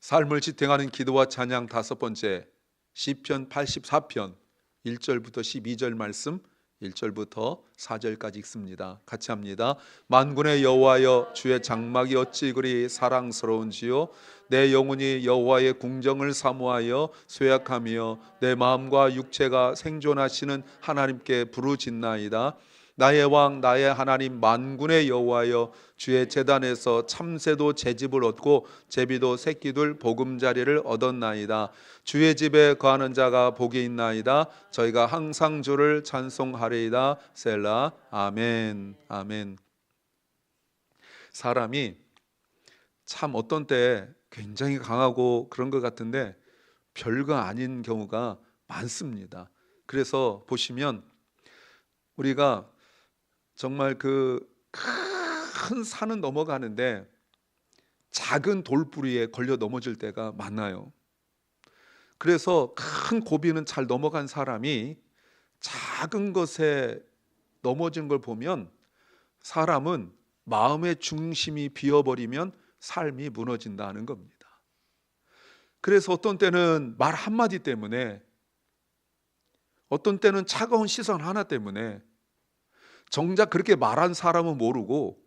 삶을 지탱하는 기도와 찬양 다섯 번째, 시편 84편 1절부터 12절 말씀, 1절부터 4절까지 읽습니다. 같이 합니다. 만군의 여호와여, 주의 장막이 어찌 그리 사랑스러운지요. 내 영혼이 여호와의 궁정을 사모하여 쇠약하며 내 마음과 육체가 생존하시는 하나님께 부르짖나이다. 나의 왕 나의 하나님 만군의 여호와여, 주의 제단에서 참새도 제집을 얻고 제비도 새끼들 보금자리를 얻었나이다. 주의 집에 거하는 자가 복이 있나이다. 저희가 항상 주를 찬송하리이다. 셀라. 아멘. 아멘. 사람이 참 어떤 때 굉장히 강하고 그런 것 같은데 별거 아닌 경우가 많습니다. 그래서 보시면 우리가 정말 그 큰 산은 넘어가는데 작은 돌부리에 걸려 넘어질 때가 많아요. 그래서 큰 고비는 잘 넘어간 사람이 작은 것에 넘어진 걸 보면 사람은 마음의 중심이 비어버리면 삶이 무너진다는 겁니다. 그래서 어떤 때는 말 한마디 때문에, 어떤 때는 차가운 시선 하나 때문에 정작 그렇게 말한 사람은 모르고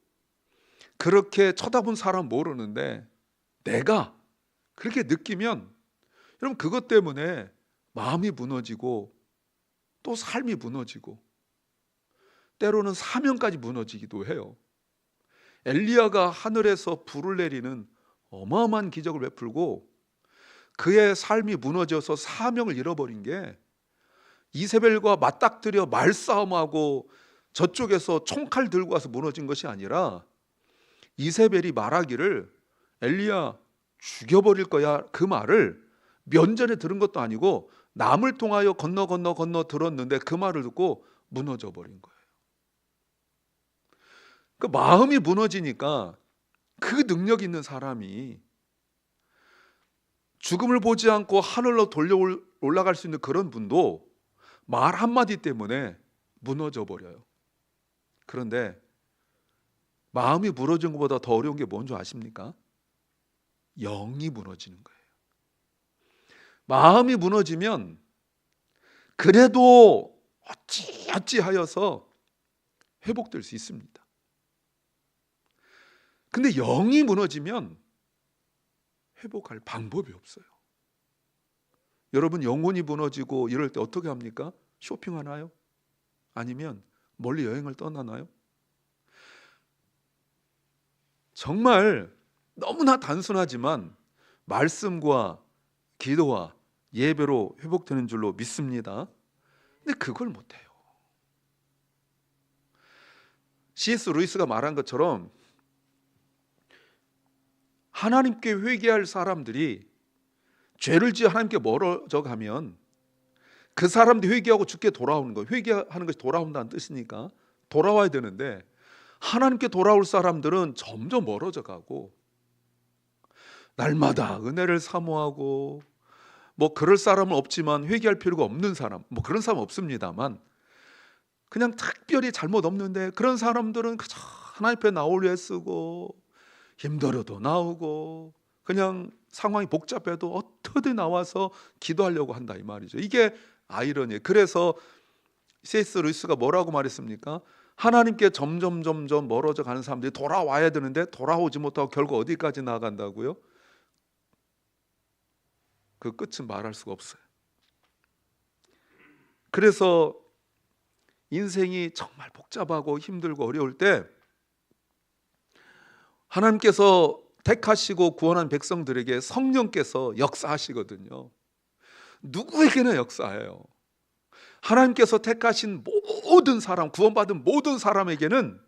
그렇게 쳐다본 사람은 모르는데 내가 그렇게 느끼면 여러분 그것 때문에 마음이 무너지고 또 삶이 무너지고 때로는 사명까지 무너지기도 해요. 엘리야가 하늘에서 불을 내리는 어마어마한 기적을 베풀고 그의 삶이 무너져서 사명을 잃어버린 게 이세벨과 맞닥뜨려 말싸움하고 저쪽에서 총칼 들고 와서 무너진 것이 아니라 이세벨이 말하기를 엘리야 죽여버릴 거야, 그 말을 면전에 들은 것도 아니고 남을 통하여 건너 들었는데 그 말을 듣고 무너져 버린 거예요. 그 마음이 무너지니까 그 능력 있는 사람이 죽음을 보지 않고 하늘로 돌려 올라갈 수 있는 그런 분도 말 한마디 때문에 무너져 버려요. 그런데 마음이 무너진 것보다 더 어려운 게 뭔지 아십니까? 영이 무너지는 거예요. 마음이 무너지면 그래도 어찌 하여서 회복될 수 있습니다. 근데 영이 무너지면 회복할 방법이 없어요. 여러분 영혼이 무너지고 이럴 때 어떻게 합니까? 쇼핑하나요? 아니면 멀리 여행을 떠나나요? 정말 너무나 단순하지만 말씀과 기도와 예배로 회복되는 줄로 믿습니다. 근데 그걸 못해요. C.S. 루이스가 말한 것처럼 하나님께 회개할 사람들이 죄를 지어 하나님께 멀어져 가면 그 사람들이 회개하고 죽게 돌아오는 거예요. 회개하는 것이 돌아온다는 뜻이니까 돌아와야 되는데 하나님께 돌아올 사람들은 점점 멀어져 가고 날마다 은혜를 사모하고 뭐 그럴 사람은 없지만 회개할 필요가 없는 사람, 뭐 그런 사람 없습니다만 그냥 특별히 잘못 없는데 그런 사람들은 그저 하나님 앞에 나오려 애쓰고 힘들어도 나오고 그냥 상황이 복잡해도 어떻게든 나와서 기도하려고 한다 이 말이죠. 이게 아이러니예요. 그래서 C.S. 루이스가 뭐라고 말했습니까? 하나님께 점점 멀어져 가는 사람들이 돌아와야 되는데 돌아오지 못하고 결국 어디까지 나아간다고요? 그 끝은 말할 수가 없어요. 그래서 인생이 정말 복잡하고 힘들고 어려울 때 하나님께서 택하시고 구원한 백성들에게 성령께서 역사하시거든요. 누구에게나 역사해요. 하나님께서 택하신 모든 사람, 구원받은 모든 사람에게는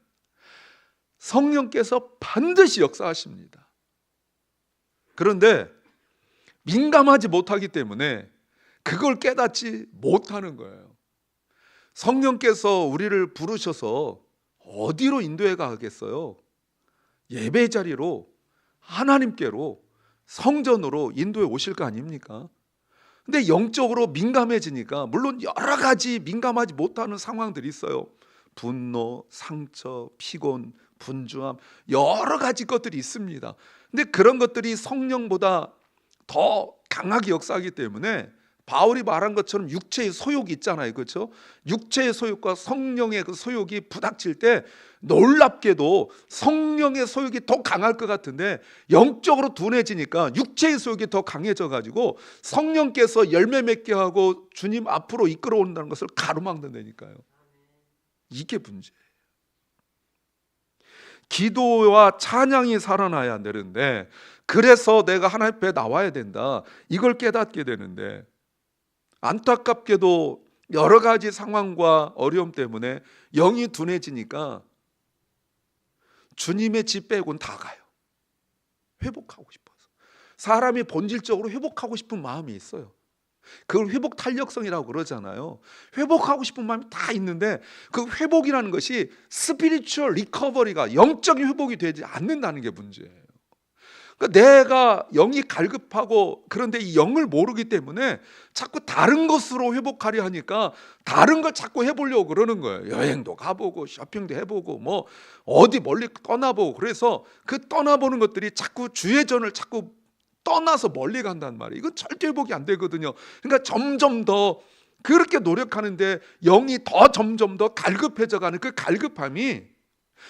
성령께서 반드시 역사하십니다. 그런데 민감하지 못하기 때문에 그걸 깨닫지 못하는 거예요. 성령께서 우리를 부르셔서 어디로 인도해 가겠어요? 예배 자리로, 하나님께로, 성전으로 인도해 오실 거 아닙니까? 근데 영적으로 민감해지니까 물론 여러 가지 민감하지 못하는 상황들이 있어요. 분노, 상처, 피곤, 분주함 여러 가지 것들이 있습니다. 근데 그런 것들이 성령보다 더 강하게 역사하기 때문에 바울이 말한 것처럼 육체의 소욕이 있잖아요. 그렇죠? 육체의 소욕과 성령의 그 소욕이 부닥칠 때 놀랍게도 성령의 소욕이 더 강할 것 같은데 영적으로 둔해지니까 육체의 소욕이 더 강해져 가지고 성령께서 열매 맺게 하고 주님 앞으로 이끌어온다는 것을 가로막는다니까요. 이게 문제예요. 기도와 찬양이 살아나야 되는데, 그래서 내가 하나님 앞에 나와야 된다, 이걸 깨닫게 되는데, 안타깝게도 여러 가지 상황과 어려움 때문에 영이 둔해지니까 주님의 집 빼고는 다 가요. 회복하고 싶어서. 사람이 본질적으로 회복하고 싶은 마음이 있어요. 그걸 회복 탄력성이라고 그러잖아요. 회복하고 싶은 마음이 다 있는데 그 회복이라는 것이 스피리추얼 리커버리가, 영적인 회복이 되지 않는다는 게 문제예요. 그러니까 내가 영이 갈급하고, 그런데 이 영을 모르기 때문에 자꾸 다른 것으로 회복하려 하니까 다른 걸 자꾸 해보려고 그러는 거예요. 여행도 가보고 쇼핑도 해보고 뭐 어디 멀리 떠나보고. 그래서 그 떠나보는 것들이 자꾸 주의 전을 자꾸 떠나서 멀리 간단 말이에요. 이건 절대 회복이 안 되거든요. 그러니까 점점 더 그렇게 노력하는데 영이 더 점점 더 갈급해져 가는 그 갈급함이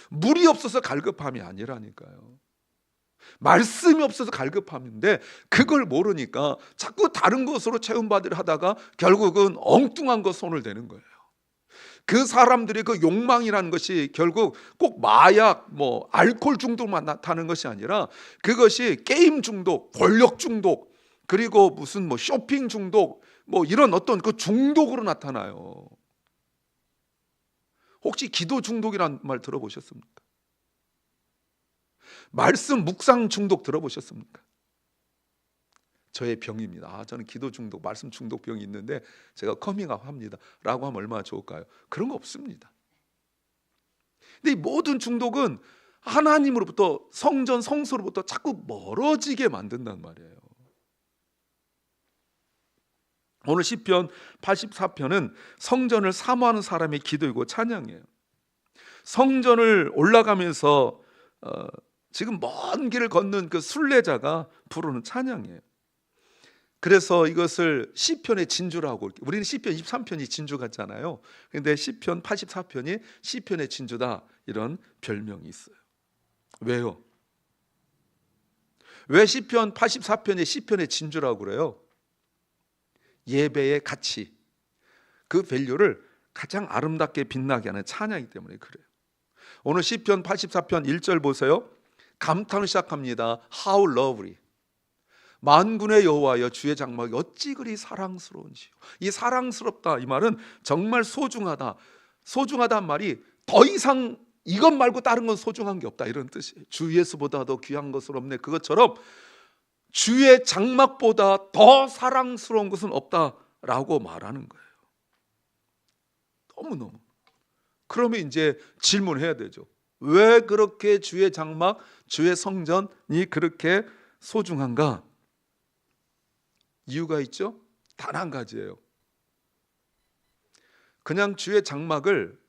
물이 없어서 갈급함이 아니라니까요. 말씀이 없어서 갈급함인데 그걸 모르니까 자꾸 다른 것으로 채움받으려 하다가 결국은 엉뚱한 것 손을 대는 거예요. 그 사람들의 그 욕망이라는 것이 결국 꼭 마약, 뭐 알코올 중독만 나타나는 것이 아니라 그것이 게임 중독, 권력 중독, 그리고 무슨 뭐 쇼핑 중독, 뭐 이런 어떤 그 중독으로 나타나요. 혹시 기도 중독이란 말 들어보셨습니까? 말씀 묵상 중독 들어보셨습니까? 저의 병입니다. 저는 기도 중독, 말씀 중독 병이 있는데 제가 커밍아웃 합니다 라고 하면 얼마나 좋을까요? 그런 거 없습니다. 근데 이 모든 중독은 하나님으로부터, 성전 성소로부터 자꾸 멀어지게 만든단 말이에요. 오늘 시편 84편은 성전을 사모하는 사람의 기도이고 찬양이에요. 성전을 올라가면서 지금 먼 길을 걷는 그 순례자가 부르는 찬양이에요. 그래서 이것을 시편의 진주라고, 우리는 시편 23편이 진주 같잖아요. 그런데 시편 84편이 시편의 진주다, 이런 별명이 있어요. 왜요? 왜 시편 84편이 시편의 진주라고 그래요? 예배의 가치, 그 밸류를 가장 아름답게 빛나게 하는 찬양이기 때문에 그래요. 오늘 시편 84편 1절 보세요. 감탄을 시작합니다. How lovely. 만군의 여호와여, 주의 장막이 어찌 그리 사랑스러운지요. 이 사랑스럽다, 이 말은 정말 소중하다. 소중하다는 말이 더 이상 이것 말고 다른 건 소중한 게 없다, 이런 뜻이에요. 주 예수보다 더 귀한 것은 없네. 그것처럼 주의 장막보다 더 사랑스러운 것은 없다라고 말하는 거예요. 너무너무. 그러면 이제 질문해야 되죠. 왜 그렇게 주의 장막, 주의 성전이 그렇게 소중한가? 이유가 있죠. 단 한 가지예요. 그냥 주의 장막을,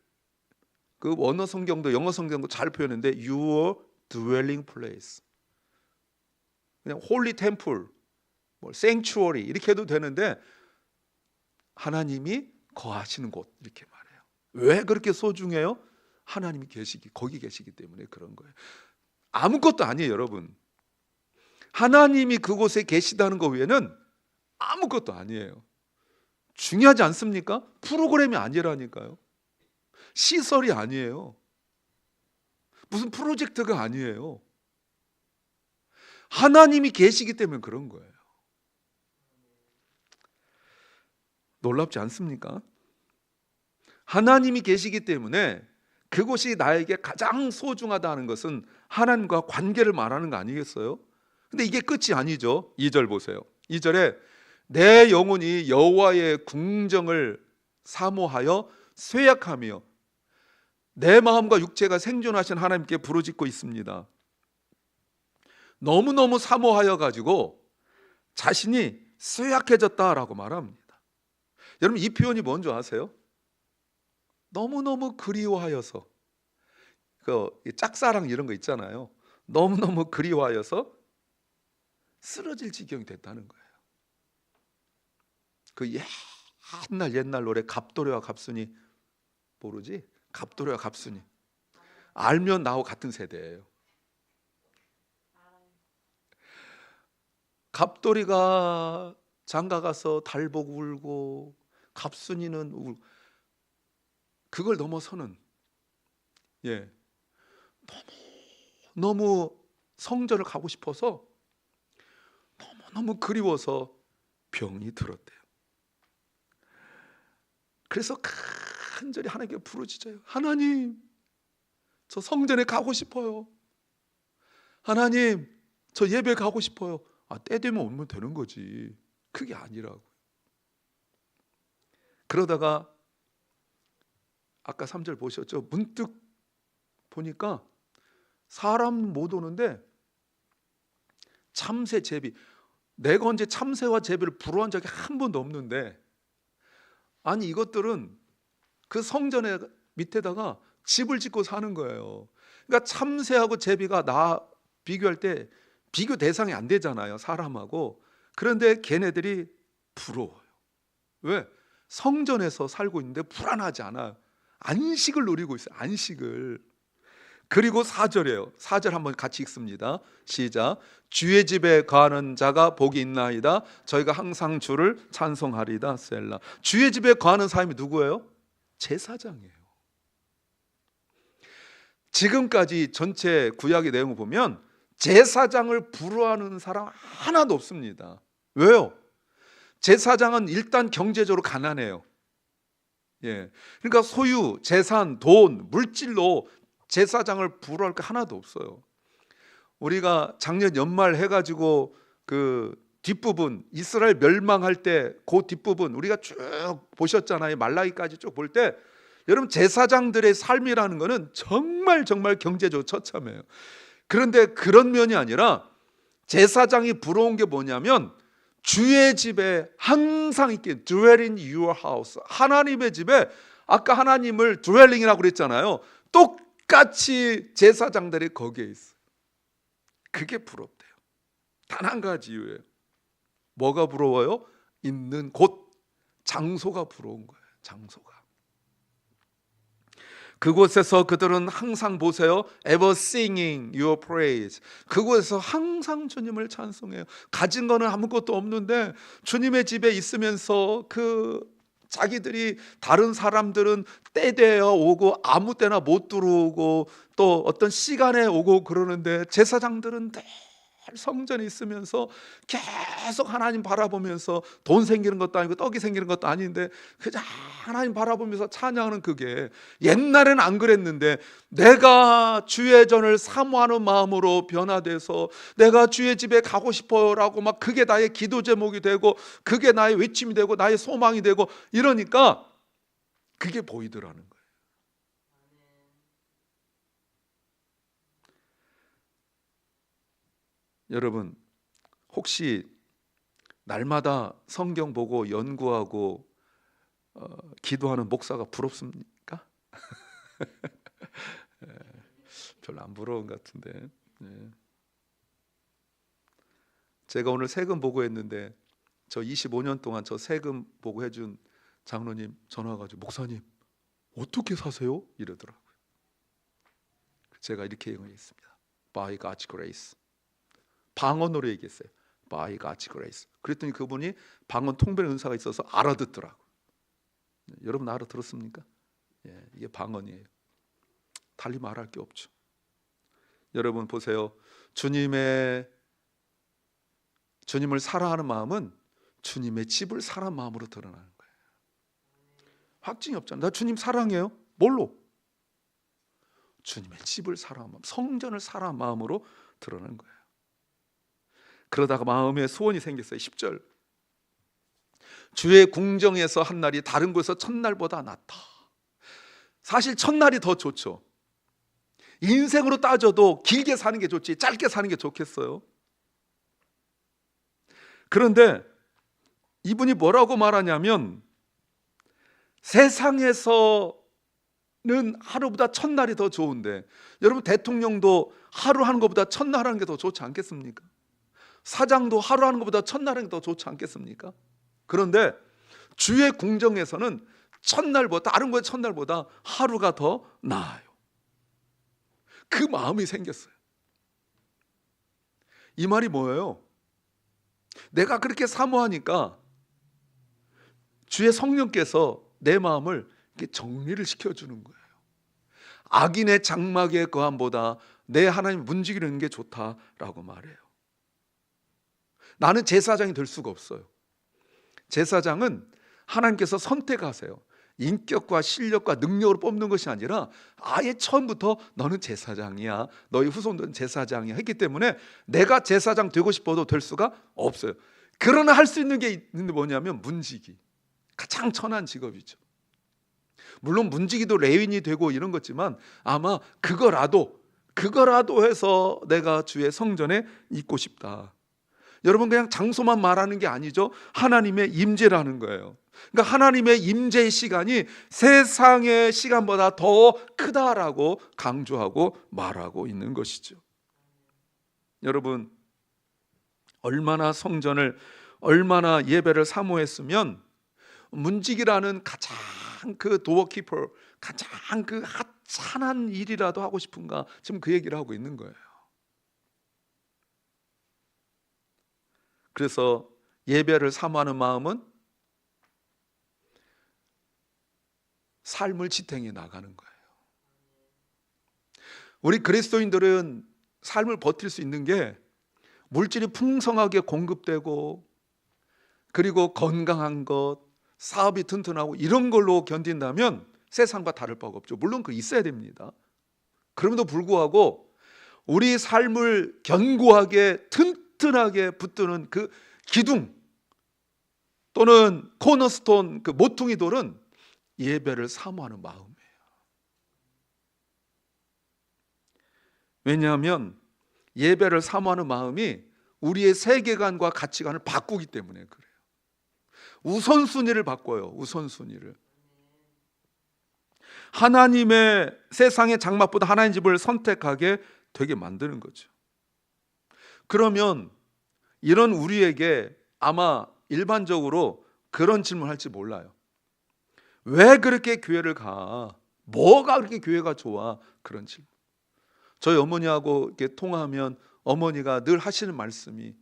그 원어 성경도 영어 성경도 잘 표현했는데 your dwelling place, 그냥 홀리 템플, 뭐 sanctuary 이렇게 해도 되는데 하나님이 거하시는 곳, 이렇게 말해요. 왜 그렇게 소중해요? 하나님이 거기 계시기 때문에 그런 거예요. 아무것도 아니에요, 여러분. 하나님이 그곳에 계시다는 것 외에는 아무것도 아니에요. 중요하지 않습니까? 프로그램이 아니라니까요. 시설이 아니에요. 무슨 프로젝트가 아니에요. 하나님이 계시기 때문에 그런 거예요. 놀랍지 않습니까? 하나님이 계시기 때문에 그곳이 나에게 가장 소중하다는 것은 하나님과 관계를 말하는 거 아니겠어요? 근데 이게 끝이 아니죠. 2절 보세요. 2절에 내 영혼이 여호와의 궁정을 사모하여 쇠약하며 내 마음과 육체가 생존하신 하나님께 부르짖고 있습니다. 너무너무 사모하여 가지고 자신이 쇠약해졌다라고 말합니다. 여러분, 이 표현이 뭔지 아세요? 너무너무 그리워하여서, 그 짝사랑 이런 거 있잖아요. 너무너무 그리워하여서 쓰러질 지경이 됐다는 거예요. 그 옛날 노래 갑돌이와 갑순이 모르지? 갑돌이와 갑순이 알면 나하고 같은 세대예요. 갑돌이가 장가 가서 달 보고 울고 갑순이는 울고, 그걸 넘어서는 너무 성전을 가고 싶어서 너무 그리워서 병이 들었대요. 그래서 간절히 하나님께 부르짖어요. 하나님, 저 성전에 가고 싶어요. 하나님, 저 예배 가고 싶어요. 때 되면 오면 되는 거지. 그게 아니라고. 그러다가 아까 3절 보셨죠? 문득 보니까 사람 못 오는데 참새, 제비, 내가 언제 참새와 제비를 부러운 적이 한 번도 없는데, 아니 이것들은 그 성전에 밑에다가 집을 짓고 사는 거예요. 그러니까 참새하고 제비가 나 비교할 때 비교 대상이 안 되잖아요, 사람하고. 그런데 걔네들이 부러워요. 왜? 성전에서 살고 있는데 불안하지 않아요. 안식을 누리고 있어요. 안식을. 그리고 4절이에요. 4절 한번 같이 읽습니다. 시작. 주의 집에 거하는 자가 복이 있나이다. 저희가 항상 주를 찬송하리다. 셀라. 주의 집에 거하는 사람이 누구예요? 제사장이에요. 지금까지 전체 구약의 내용을 보면 제사장을 부러워하는 사람 하나도 없습니다. 왜요? 제사장은 일단 경제적으로 가난해요. 그러니까 소유, 재산, 돈, 물질로 제사장을 부러워할 게 하나도 없어요. 우리가 작년 연말 해가지고 그 뒷부분, 이스라엘 멸망할 때 그 뒷부분 우리가 쭉 보셨잖아요. 말라기까지 쭉 볼 때 여러분, 제사장들의 삶이라는 거는 정말 경제적으로 처참해요. 그런데 그런 면이 아니라 제사장이 부러운 게 뭐냐면 주의 집에 항상 있게, dwell in your house, 하나님의 집에, 아까 하나님을 dwelling이라고 그랬잖아요. 똑같이 제사장들이 거기에 있어요. 그게 부럽대요. 단 한 가지 이유예요. 뭐가 부러워요? 있는 곳, 장소가 부러운 거예요. 장소가. 그곳에서 그들은 항상 보세요, ever singing your praise. 그곳에서 항상 주님을 찬송해요. 가진 거는 아무것도 없는데 주님의 집에 있으면서 자기들이, 다른 사람들은 때 되어 오고 아무 때나 못 들어오고 또 어떤 시간에 오고 그러는데, 제사장들은 늘 성전에 있으면서 계속 하나님 바라보면서, 돈 생기는 것도 아니고 떡이 생기는 것도 아닌데 그냥 하나님 바라보면서 찬양하는, 그게 옛날에는 안 그랬는데 내가 주의 전을 사모하는 마음으로 변화돼서 내가 주의 집에 가고 싶어요라고 막, 그게 나의 기도 제목이 되고 그게 나의 외침이 되고 나의 소망이 되고 이러니까 그게 보이더라는 거예요. 여러분, 혹시 날마다 성경 보고 연구하고 기도하는 목사가 부럽습니까? 별로 안 부러운 것 같은데. 제가 오늘 세금 보고했는데 저 25년 동안 저 세금 보고해준 장로님 전화 와가지고, 목사님 어떻게 사세요? 이러더라고요. 제가 이렇게 얘기했습니다. By God's grace. 방언으로 얘기했어요. By God's grace. 그랬더니 그분이 방언 통변 은사가 있어서 알아듣더라고요. 여러분 알아들었습니까? 이게 방언이에요. 달리 말할 게 없죠. 여러분 보세요. 주님을 사랑하는 마음은 주님의 집을 사랑하는 마음으로 드러나는 거예요. 확증이 없잖아요. 나 주님 사랑해요. 뭘로? 주님의 집을 사랑하는 마음, 성전을 사랑하는 마음으로 드러나는 거예요. 그러다가 마음에 소원이 생겼어요. 10절. 주의 궁정에서 한 날이 다른 곳에서 첫날보다 낫다. 사실 첫날이 더 좋죠. 인생으로 따져도 길게 사는 게 좋지 짧게 사는 게 좋겠어요? 그런데 이분이 뭐라고 말하냐면, 세상에서는 하루보다 첫날이 더 좋은데, 여러분 대통령도 하루 하는 것보다 첫날 하는 게 더 좋지 않겠습니까? 사장도 하루 하는 것보다 첫날 하는 게 더 좋지 않겠습니까? 그런데 주의 궁정에서는 첫날보다, 다른 거에 첫날보다 하루가 더 나아요. 그 마음이 생겼어요. 이 말이 뭐예요? 내가 그렇게 사모하니까 주의 성령께서 내 마음을 이렇게 정리를 시켜주는 거예요. 악인의 장막의 거함보다 내 하나님 문지기는 게 좋다라고 말해요. 나는 제사장이 될 수가 없어요. 제사장은 하나님께서 선택하세요. 인격과 실력과 능력으로 뽑는 것이 아니라 아예 처음부터 너는 제사장이야, 너희 후손들은 제사장이야 했기 때문에 내가 제사장 되고 싶어도 될 수가 없어요. 그러나 할 수 있는 게 있는데 뭐냐면 문지기. 가장 천한 직업이죠. 물론 문지기도 레위인이 되고 이런 거지만 아마 그거라도 해서 내가 주의 성전에 있고 싶다. 여러분, 그냥 장소만 말하는 게 아니죠. 하나님의 임재라는 거예요. 그러니까 하나님의 임재의 시간이 세상의 시간보다 더 크다라고 강조하고 말하고 있는 것이죠. 여러분, 얼마나 성전을, 얼마나 예배를 사모했으면 문지기라는 가장 그 도어키퍼, 가장 그 하찮은 일이라도 하고 싶은가, 지금 그 얘기를 하고 있는 거예요. 그래서 예배를 사모하는 마음은 삶을 지탱해 나가는 거예요. 우리 그리스도인들은 삶을 버틸 수 있는 게 물질이 풍성하게 공급되고, 그리고 건강한 것, 사업이 튼튼하고 이런 걸로 견딘다면 세상과 다를 바가 없죠. 물론 그 있어야 됩니다. 그럼에도 불구하고 우리 삶을 견고하게 튼튼하게 붙드는 그 기둥 또는 코너스톤, 그 모퉁이 돌은 예배를 사모하는 마음이에요. 왜냐하면 예배를 사모하는 마음이 우리의 세계관과 가치관을 바꾸기 때문에 그래요. 우선순위를 바꿔요. 우선순위를. 하나님의, 세상의 장막보다 하나님 집을 선택하게 되게 만드는 거죠. 그러면 이런 우리에게 아마 일반적으로 그런 질문할지 몰라요. 왜 그렇게 교회를 가? 뭐가 그렇게 교회가 좋아? 그런 질문. 저희 어머니하고 이렇게 통화하면 어머니가 늘 하시는 말씀이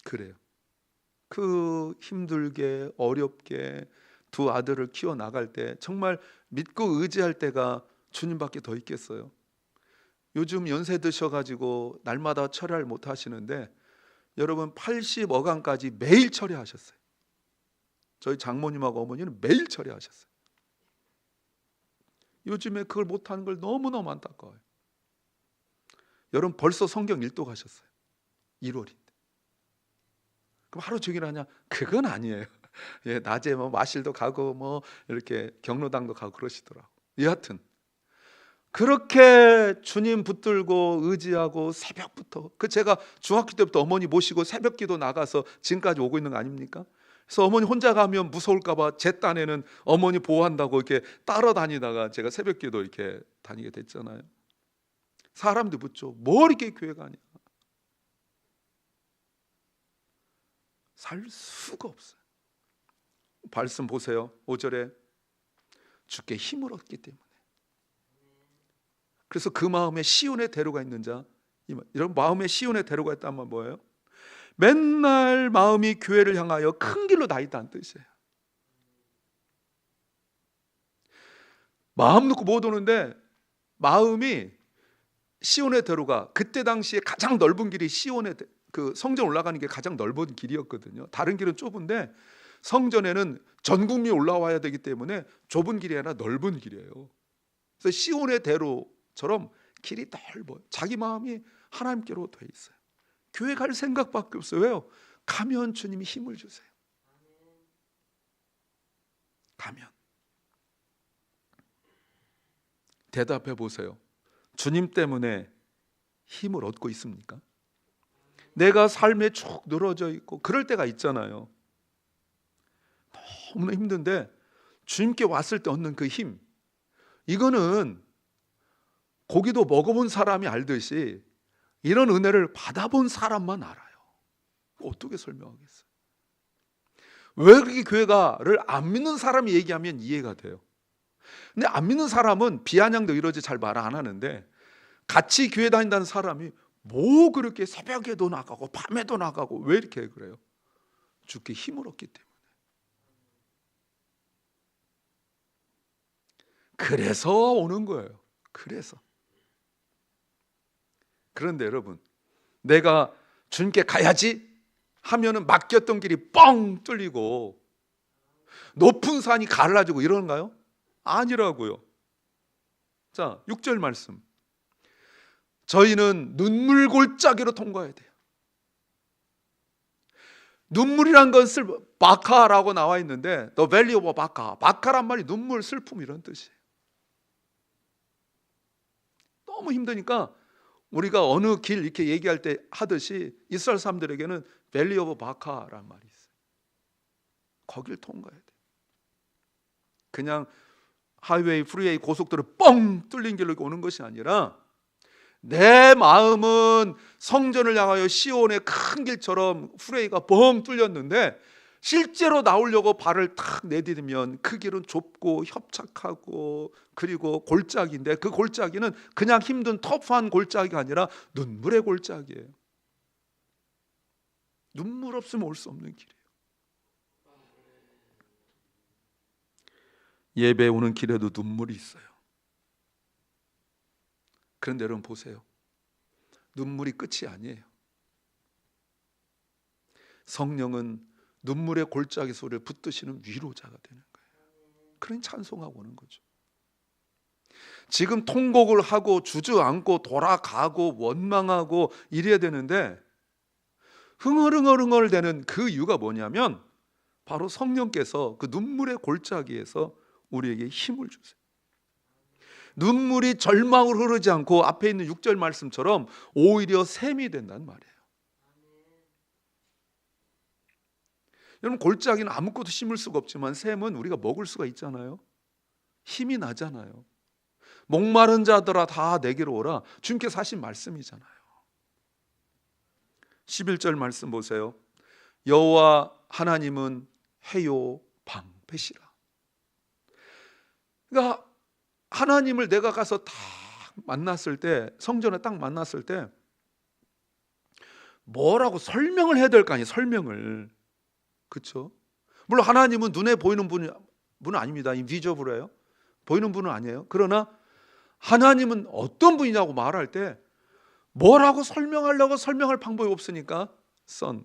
그래요. 그 힘들게 어렵게 두 아들을 키워 나갈 때 정말 믿고 의지할 때가 주님밖에 더 있겠어요. 요즘 연세 드셔가지고 날마다 철야를 못 하시는데 여러분 80어강까지 매일 철야하셨어요. 저희 장모님하고 어머니는 매일 철야하셨어요. 요즘에 그걸 못하는 걸 너무너무 안타까워요. 여러분 벌써 성경 1도 가셨어요. 1월인데. 그럼 하루 종일 하냐? 그건 아니에요. 예, 낮에 뭐 마실도 가고 뭐 이렇게 경로당도 가고 그러시더라고. 여하튼 그렇게 주님 붙들고 의지하고 새벽부터, 그 제가 중학교 때부터 어머니 모시고 새벽기도 나가서 지금까지 오고 있는 거 아닙니까? 그래서 어머니 혼자 가면 무서울까봐 제 딴에는 어머니 보호한다고 이렇게 따라다니다가 제가 새벽기도 이렇게 다니게 됐잖아요. 사람들 묻죠. 뭐 이렇게 교회 가냐? 살 수가 없어요. 말씀 보세요. 5절에 주께 힘을 얻기 때문에. 그래서 그 마음에 시온의 대로가 있는 자, 이런 마음에 시온의 대로가 있다는 말 뭐예요? 맨날 마음이 교회를 향하여 큰 길로 나 있다는 뜻이에요. 마음 놓고 못 오는데 마음이 시온의 대로가, 그때 당시에 가장 넓은 길이 시온의, 그 성전 올라가는 게 가장 넓은 길이었거든요. 다른 길은 좁은데 성전에는 전 국민이 올라와야 되기 때문에 좁은 길이 아니라 넓은 길이에요. 그래서 시온의 대로처럼 길이 넓어요. 자기 마음이 하나님께로 돼 있어요. 교회 갈 생각밖에 없어요. 왜요? 가면 주님이 힘을 주세요. 가면. 대답해 보세요. 주님 때문에 힘을 얻고 있습니까? 내가 삶에 쭉 늘어져 있고 그럴 때가 있잖아요. 너무나 힘든데 주님께 왔을 때 얻는 그 힘, 이거는 고기도 먹어본 사람이 알듯이 이런 은혜를 받아본 사람만 알아요. 어떻게 설명하겠어요? 왜 그렇게 교회가를 안 믿는 사람이 얘기하면 이해가 돼요. 근데 안 믿는 사람은 비아냥도 이러지 잘 말 안 하는데, 같이 교회 다닌다는 사람이 뭐 그렇게 새벽에도 나가고 밤에도 나가고 왜 이렇게 그래요? 주께 힘을 얻기 때문에. 그래서 오는 거예요. 그래서. 그런데 여러분, 내가 주님께 가야지 하면은 막혔던 길이 뻥 뚫리고 높은 산이 갈라지고 이러는가요? 아니라고요. 자, 6절 말씀. 저희는 눈물 골짜기로 통과해야 돼요. 눈물이란 것을 바카라고 나와 있는데, The Valley of 바카. 바카란 말이 눈물, 슬픔 이런 뜻이에요. 너무 힘드니까 우리가 어느 길 이렇게 얘기할 때 하듯이 이스라엘 사람들에게는 Valley of 바카라는 말이 있어요. 거길 통과해야 돼요. 그냥 하이웨이, 프리웨이, 고속도로 뻥 뚫린 길로 오는 것이 아니라, 내 마음은 성전을 향하여 시온의 큰 길처럼 프레이가 뻥 뚫렸는데, 실제로 나오려고 발을 탁 내디디면 그 길은 좁고 협착하고 그리고 골짜기인데, 그 골짜기는 그냥 힘든 터프한 골짜기가 아니라 눈물의 골짜기예요. 눈물 없으면 올 수 없는 길이에요. 예배 오는 길에도 눈물이 있어요. 그런데 여러분 보세요. 눈물이 끝이 아니에요. 성령은 눈물의 골짜기 소리를 붙드시는 위로자가 되는 거예요. 그러니 찬송하고 오는 거죠. 지금 통곡을 하고 주저앉고 돌아가고 원망하고 이래야 되는데, 흥얼흥얼 되는 그 이유가 뭐냐면, 바로 성령께서 그 눈물의 골짜기에서 우리에게 힘을 주세요. 눈물이 절망으로 흐르지 않고 앞에 있는 6절 말씀처럼 오히려 샘이 된다는 말이에요. 여러분, 골짜기는 아무것도 심을 수가 없지만 샘은 우리가 먹을 수가 있잖아요. 힘이 나잖아요. 목마른 자들아 다 내게로 오라. 주님께서 하신 말씀이잖아요. 11절 말씀 보세요. 여호와 하나님은 해요 방패시라. 그러니까 하나님을 내가 가서 딱 만났을 때, 성전에 딱 만났을 때 뭐라고 설명을 해야 될 거 아니에요. 설명을. 그렇죠? 물론 하나님은 눈에 보이는 분은 아닙니다. 인비저블해요. 보이는 분은 아니에요. 그러나 하나님은 어떤 분이냐고 말할 때 뭐라고 설명하려고 설명할 방법이 없으니까 선.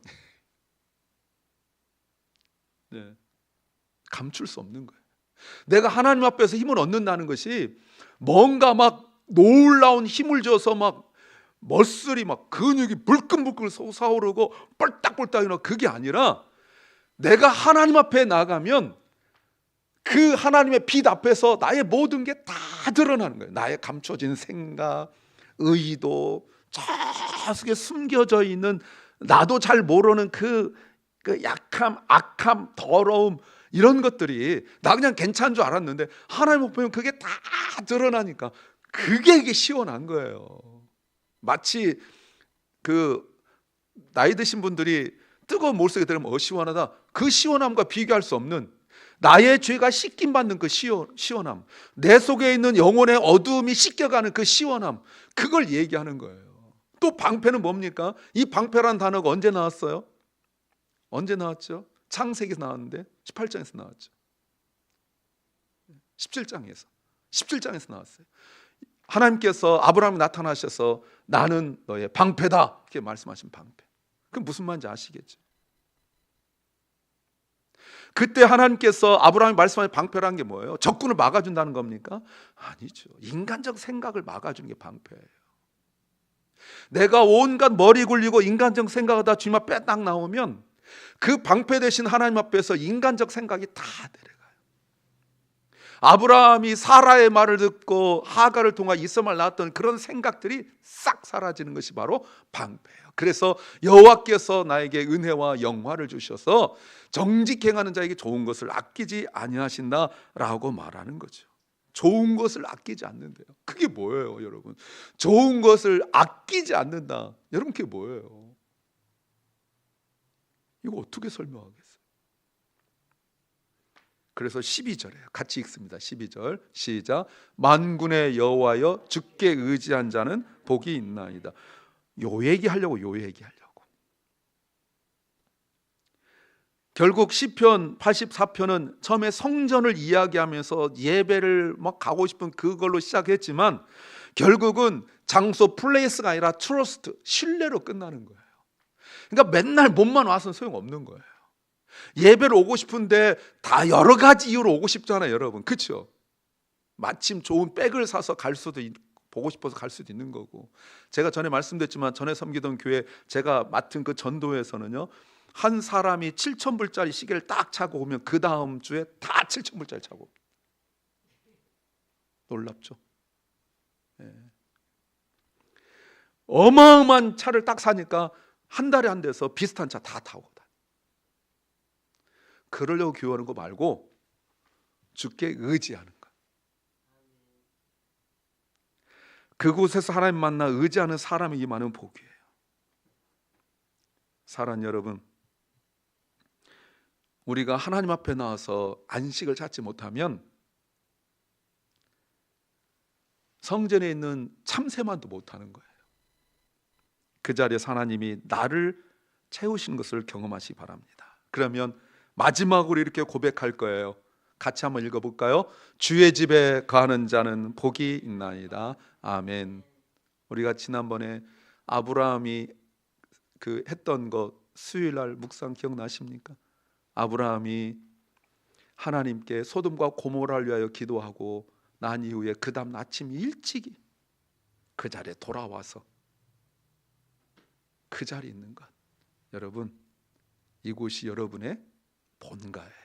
네. 감출 수 없는 거예요. 내가 하나님 앞에서 힘을 얻는다는 것이 뭔가 막 놀라운 힘을 줘서 막 머슬이 막 근육이 불끈불끈 솟아오르고 뻘딱뻘딱 이러고, 그게 아니라 내가 하나님 앞에 나가면 그 하나님의 빛 앞에서 나의 모든 게 다 드러나는 거예요. 나의 감춰진 생각, 의도, 저 속에 숨겨져 있는 나도 잘 모르는 그 약함, 악함, 더러움, 이런 것들이 나 그냥 괜찮은 줄 알았는데 하나님 앞에 보면 그게 다 드러나니까 그게 이게 시원한 거예요. 마치 그 나이 드신 분들이 뜨거운 물속에 들어가면 시원하다. 그 시원함과 비교할 수 없는, 나의 죄가 씻김 받는 그 시원함, 내 속에 있는 영혼의 어두움이 씻겨가는 그 시원함, 그걸 얘기하는 거예요. 또 방패는 뭡니까? 이 방패라는 단어가 언제 나왔어요? 언제 나왔죠? 창세기에서 나왔는데 18장에서 나왔죠. 17장에서 나왔어요. 하나님께서 아브라함에 나타나셔서 나는 너의 방패다 이렇게 말씀하신 방패. 그럼 무슨 말인지 아시겠죠? 그때 하나님께서 아브라함이 말씀하신 방패라는 게 뭐예요? 적군을 막아준다는 겁니까? 아니죠. 인간적 생각을 막아주는 게 방패예요. 내가 온갖 머리 굴리고 인간적 생각을 다 주님 앞에 딱 나오면 그 방패 대신 하나님 앞에서 인간적 생각이 다 내려가요. 아브라함이 사라의 말을 듣고 하갈을 통해 이스마엘 낳았던 그런 생각들이 싹 사라지는 것이 바로 방패예요. 그래서 여호와께서 나에게 은혜와 영화를 주셔서 정직 행하는 자에게 좋은 것을 아끼지 아니하신다라고 말하는 거죠. 좋은 것을 아끼지 않는데요. 그게 뭐예요, 여러분? 좋은 것을 아끼지 않는다. 여러분, 그게 뭐예요? 이거 어떻게 설명하겠어요? 그래서 12절에 같이 읽습니다. 12절 시작. 만군의 여호와여 주께 의지한 자는 복이 있나이다. 요 얘기하려고 결국 시편 84편은 처음에 성전을 이야기하면서 예배를 막 가고 싶은 그걸로 시작했지만 결국은 장소 플레이스가 아니라 트러스트, 신뢰로 끝나는 거예요. 그러니까 맨날 몸만 와서는 소용없는 거예요. 예배를 오고 싶은데 다 여러 가지 이유로 오고 싶잖아요, 여러분. 그렇죠? 마침 좋은 백을 사서 갈 수도 있고 보고 싶어서 갈 수도 있는 거고. 제가 전에 말씀드렸지만 전에 섬기던 교회 제가 맡은 그 전도회에서는요, 한 사람이 7,000불짜리 시계를 딱 차고 오면 그 다음 주에 다 7,000불짜리 차고. 놀랍죠? 예. 어마어마한 차를 딱 사니까 한 달에 한 대서 비슷한 차 다 타고 다. 그러려고 교회하는 거 말고 주께 의지하는 거. 그곳에서 하나님 만나 의지하는 사람이 임하는 복이에요. 사랑하는 여러분, 우리가 하나님 앞에 나와서 안식을 찾지 못하면 성전에 있는 참새만도 못하는 거예요. 그 자리에서 하나님이 나를 채우신 것을 경험하시기 바랍니다. 그러면 마지막으로 이렇게 고백할 거예요. 같이 한번 읽어볼까요? 주의 집에 거하는 자는 복이 있나이다. 아멘. 우리가 지난번에 아브라함이 그 했던 것 수요일날 묵상 기억나십니까? 아브라함이 하나님께 소돔과 고모라를 위하여 기도하고 난 이후에 그 다음 아침 일찍이 그 자리에 돌아와서 그 자리에 있는 것, 여러분, 이곳이 여러분의 본가예요.